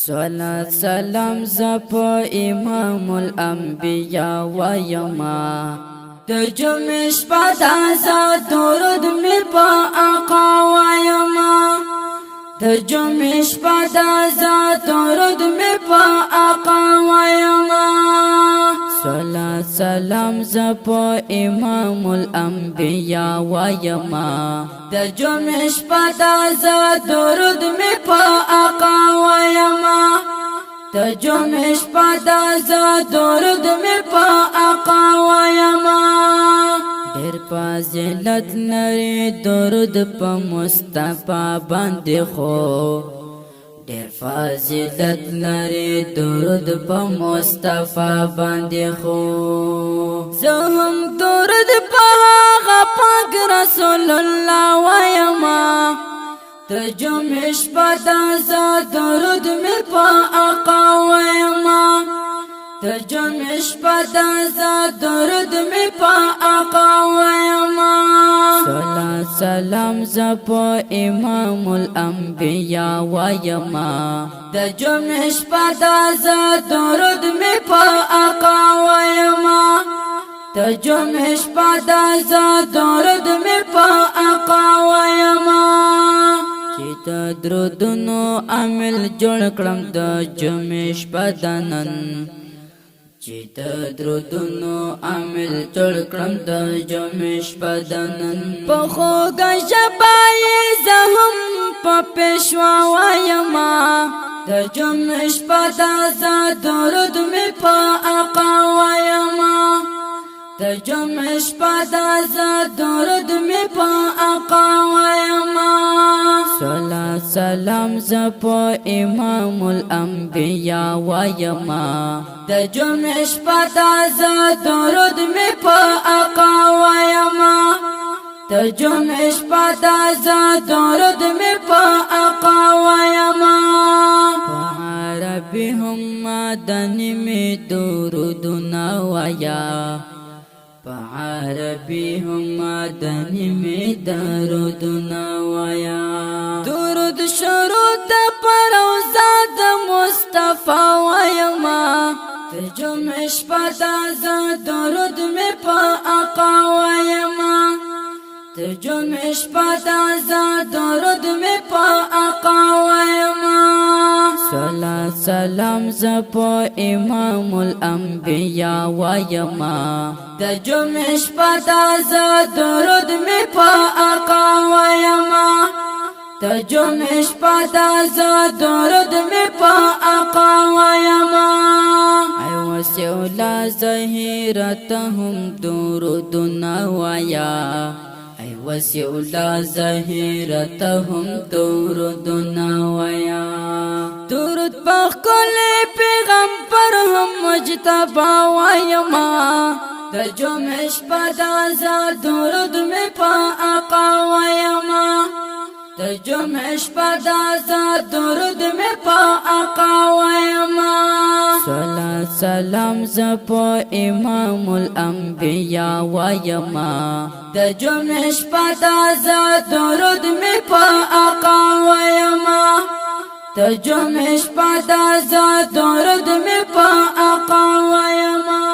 صلاة سلام زپ امام الانبیاء ویما تجمش پدازا درود می پا آقا ویما تجمش پدازا درود می پا آقا ویما صلاة سلام زپ امام الانبیاء ویما تجمش پدازا درود می پا آقا ویما تجمش پدازا درود می پا آقا ویما دیر فضیلت نری درود پا مصطفی باندې خو دیر فضیلت نری درود پا مصطفی باندې خو زهم درود پا هغه پاک رسول الله ویما تجمش پدازا درود می پا آقا ویما تجمش پدازا درود می پا آقا ویما صلاة سلام زپ امام الانبیاء ویما تجمش پدازا درود می پا آقا ویما تجمش پدازا درود می پا آقا ویما چیتا درودنو عمل جوړ کړم د جمعش بدنن چیتا درودنو عمل جوړ کړم د جمعش بدنن په خوږه ژبه یې زهم په پېښوا وایما د جمعش بدازا درود مې په آقا وایما تجمش پدازا درود می پا آقا ویما صلاة سلام زپ امام الانبیاء ویما تجمش پدازا درود می پا آقا ویما تجمش پدازا درود می پا آقا ویما عربی هم مدنی می درودنا ویا عربی هم مدنی می درودنا ویا درود شروع د پروزا د مصطفی ویما تجمش پدازا درود می پا آقا ویما تجمش پدازا درود می پا آقا ویما صلاة سلام زپ امام الانبیاء ویما تجمش پدازا درود می پا آقا ویما تجمش پدازا درود می پا آقا ویما ای وسیولا ظهیرتهم درودنا ویا ای وسیولا ظهیرتهم درودنا ویا درود پاک کلی پیغمبر هم مجتبی ویما تجمش پدازا درود می پا آقا ویما تجمش پدازا درود می پا آقا ویما صلاة سلام زپ امام الانبیاء ویما تجمش پدازا درود می پا آقا ویما تجمش پدازا درود می پا آقا ویما